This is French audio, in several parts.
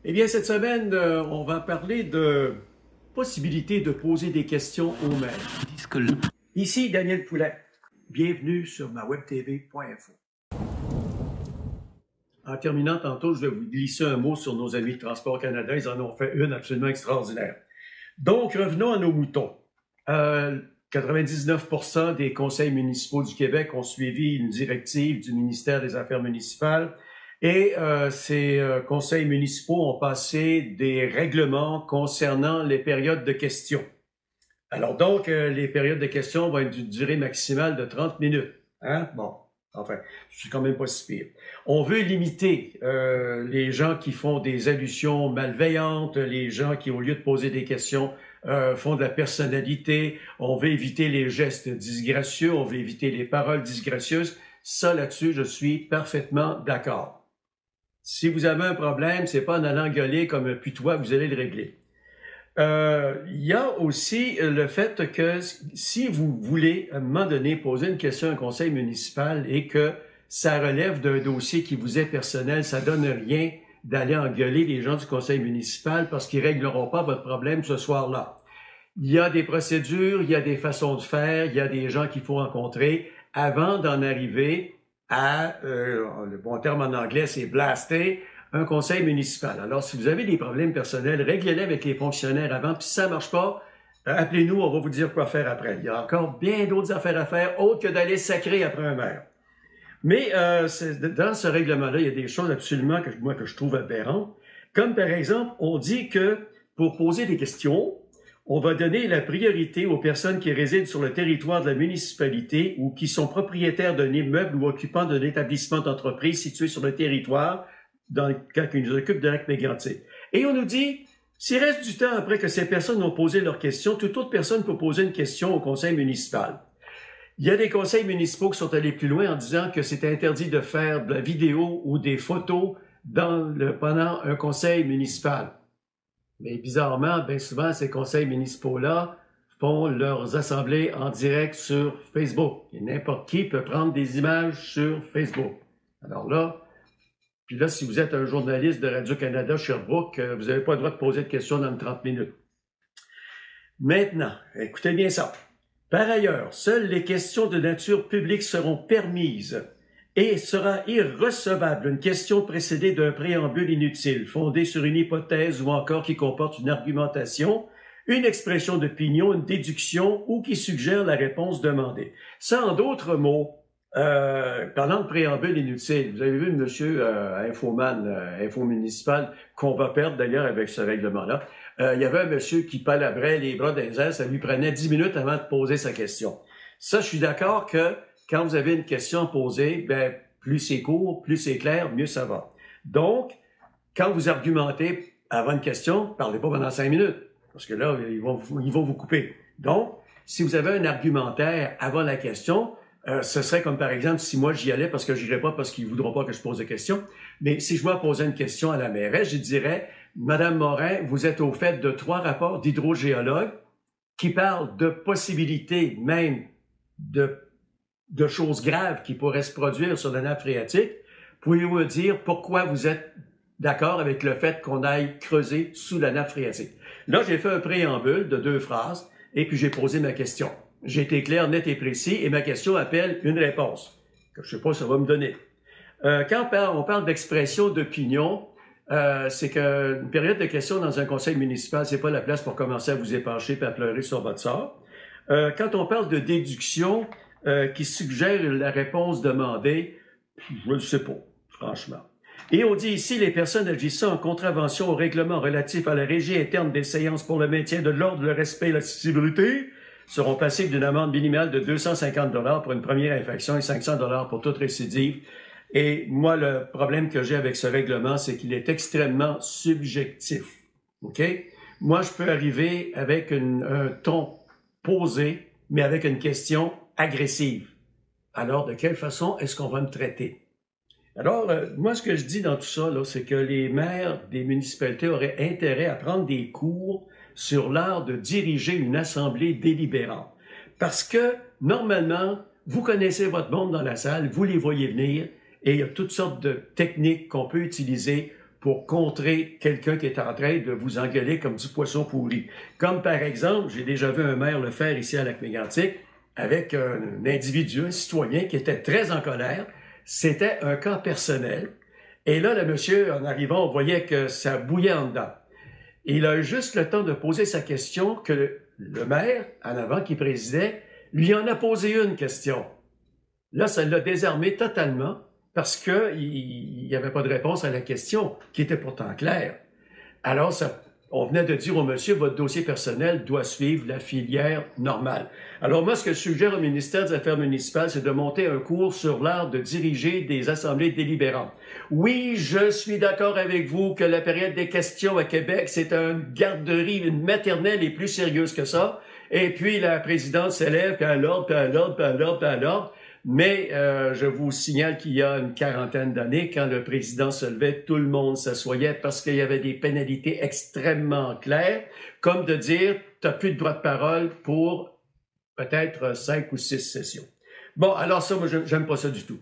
Eh bien, cette semaine, on va parler de possibilité de poser des questions aux maires. Ici Daniel Poulet. Bienvenue sur ma webtv.info. En terminant tantôt, je vais vous glisser un mot sur nos amis de Transport Canada. Ils en ont fait une absolument extraordinaire. Donc, revenons à nos moutons. 99% des conseils municipaux du Québec ont suivi une directive du ministère des Affaires municipales et ces conseils municipaux ont passé des règlements concernant les périodes de questions. Alors donc, les périodes de questions vont être d'une durée maximale de 30 minutes. Hein? Bon, enfin, c'est quand même pas si pire. On veut limiter les gens qui font des allusions malveillantes, les gens qui, au lieu de poser des questions, font de la personnalité. On veut éviter les gestes disgracieux, on veut éviter les paroles disgracieuses. Ça, là-dessus, je suis parfaitement d'accord. Si vous avez un problème, c'est pas en allant gueuler comme un putois que vous allez le régler. Il y a aussi le fait que si vous voulez, à un moment donné, poser une question à un conseil municipal et que ça relève d'un dossier qui vous est personnel, ça donne rien d'aller engueuler les gens du conseil municipal parce qu'ils régleront pas votre problème ce soir-là. Il y a des procédures, il y a des façons de faire, il y a des gens qu'il faut rencontrer avant d'en arriver à, le bon terme en anglais, c'est blaster un conseil municipal. Alors, si vous avez des problèmes personnels, réglez-les avec les fonctionnaires avant, puis si ça marche pas, appelez-nous, on va vous dire quoi faire après. Il y a encore bien d'autres affaires à faire, autres que d'aller sacrer après un maire. Mais dans ce règlement-là, il y a des choses absolument que je trouve aberrantes. Comme par exemple, on dit que pour poser des questions, on va donner la priorité aux personnes qui résident sur le territoire de la municipalité ou qui sont propriétaires d'un immeuble ou occupants d'un établissement d'entreprise situé sur le territoire dans le cas qu'ils nous occupent de l'acte mégantic. Et on nous dit, s'il reste du temps après que ces personnes ont posé leurs questions, toute autre personne peut poser une question au conseil municipal. Il y a des conseils municipaux qui sont allés plus loin en disant que c'est interdit de faire de la vidéo ou des photos pendant un conseil municipal. Mais bizarrement, bien souvent, ces conseils municipaux-là font leurs assemblées en direct sur Facebook. Et n'importe qui peut prendre des images sur Facebook. Alors là, puis là, si vous êtes un journaliste de Radio-Canada Sherbrooke, vous n'avez pas le droit de poser de questions dans les 30 minutes. Maintenant, écoutez bien ça. Par ailleurs, seules les questions de nature publique seront permises et sera irrecevable une question précédée d'un préambule inutile, fondé sur une hypothèse ou encore qui comporte une argumentation, une expression d'opinion, une déduction ou qui suggère la réponse demandée. Ça, en d'autres mots, parlant de préambule inutile, vous avez vu le monsieur Infoman, Info municipal, qu'on va perdre d'ailleurs avec ce règlement-là. Il y avait un monsieur qui palabrait les bras dans les airs, ça lui prenait 10 minutes avant de poser sa question. Ça, je suis d'accord que quand vous avez une question posée, ben, plus c'est court, plus c'est clair, mieux ça va. Donc, quand vous argumentez avant une question, parlez pas pendant 5 minutes, parce que là, ils vont vous couper. Donc, si vous avez un argumentaire avant la question, ce serait comme par exemple si moi j'y allais parce que j'irais pas parce qu'ils voudront pas que je pose de questions. Mais si je dois poser une question à la mairesse, je dirais, Madame Morin, vous êtes au fait de 3 rapports d'hydrogéologues qui parlent de possibilités même de choses graves qui pourraient se produire sur la nappe phréatique. Pouvez-vous me dire pourquoi vous êtes d'accord avec le fait qu'on aille creuser sous la nappe phréatique? Là, j'ai fait un préambule de 2 phrases et puis j'ai posé ma question. J'ai été clair, net et précis, et ma question appelle une réponse, que je sais pas si ça va me donner. Quand on parle d'expression d'opinion, c'est qu'une période de questions dans un conseil municipal, c'est pas la place pour commencer à vous épancher et à pleurer sur votre sort. Quand on parle de déduction qui suggère la réponse demandée, je ne sais pas, franchement. Et on dit ici, les personnes agissant en contravention au règlement relatif à la régie interne des séances pour le maintien de l'ordre, le respect et la sécurité seront passibles d'une amende minimale de 250 $ pour une première infraction et 500 $ pour toute récidive. Et moi, le problème que j'ai avec ce règlement, c'est qu'il est extrêmement subjectif. OK? Moi, je peux arriver avec un ton posé, mais avec une question agressive. Alors, de quelle façon est-ce qu'on va me traiter? Alors, moi, ce que je dis dans tout ça, c'est que les maires des municipalités auraient intérêt à prendre des cours sur l'art de diriger une assemblée délibérante. Parce que, normalement, vous connaissez votre monde dans la salle, vous les voyez venir, et il y a toutes sortes de techniques qu'on peut utiliser pour contrer quelqu'un qui est en train de vous engueuler comme du poisson pourri. Comme par exemple, j'ai déjà vu un maire le faire ici à Lac-Mégantic avec un individu, un citoyen qui était très en colère. C'était un cas personnel. Et là, le monsieur, en arrivant, on voyait que ça bouillait en dedans. Il a eu juste le temps de poser sa question que le maire, en avant, qui présidait, lui en a posé une question. Là, ça l'a désarmé totalement parce qu'il n'y avait pas de réponse à la question, qui était pourtant claire. Alors, on venait de dire au monsieur, votre dossier personnel doit suivre la filière normale. Alors moi, ce que je suggère au ministère des Affaires municipales, c'est de monter un cours sur l'art de diriger des assemblées délibérantes. Oui, je suis d'accord avec vous que la période des questions à Québec, c'est une garderie, une maternelle et plus sérieuse que ça. Et puis la présidente s'élève, puis à l'ordre, puis à l'ordre, puis à l'ordre, puis à l'ordre. Mais je vous signale qu'il y a une quarantaine d'années, quand le président se levait, tout le monde s'assoyait parce qu'il y avait des pénalités extrêmement claires, comme de dire, tu n'as plus de droit de parole pour peut-être 5 ou 6 sessions. Bon, alors ça, moi, j'aime pas ça du tout.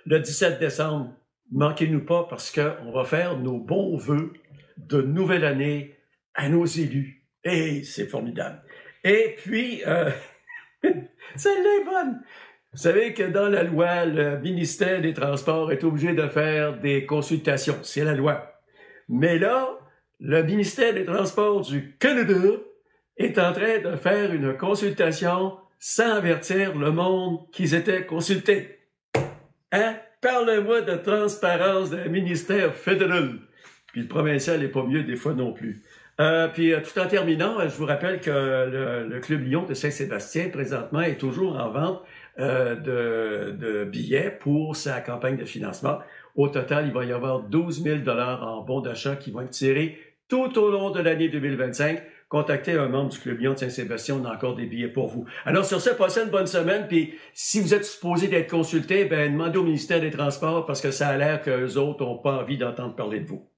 Le 17 décembre, manquez-nous pas parce qu'on va faire nos bons vœux de nouvelle année à nos élus. Et c'est formidable. Et puis, celle-là est bonne. Vous savez que dans la loi, le ministère des Transports est obligé de faire des consultations. C'est la loi. Mais là, le ministère des Transports du Canada est en train de faire une consultation sans avertir le monde qu'ils étaient consultés. Hein? Parle-moi de transparence d'un ministère fédéral. Puis le provincial n'est pas mieux des fois non plus. Puis tout en terminant, je vous rappelle que le Club Lion de Saint-Sébastien, présentement, est toujours en vente de billets pour sa campagne de financement. Au total, il va y avoir 12 000 $ en bons d'achat qui vont être tirés tout au long de l'année 2025. Contactez un membre du Club Lion de Saint-Sébastien, on a encore des billets pour vous. Alors sur ce, passez une bonne semaine, puis si vous êtes supposé d'être consulté, demandez au ministère des Transports parce que ça a l'air qu'eux autres n'ont pas envie d'entendre parler de vous.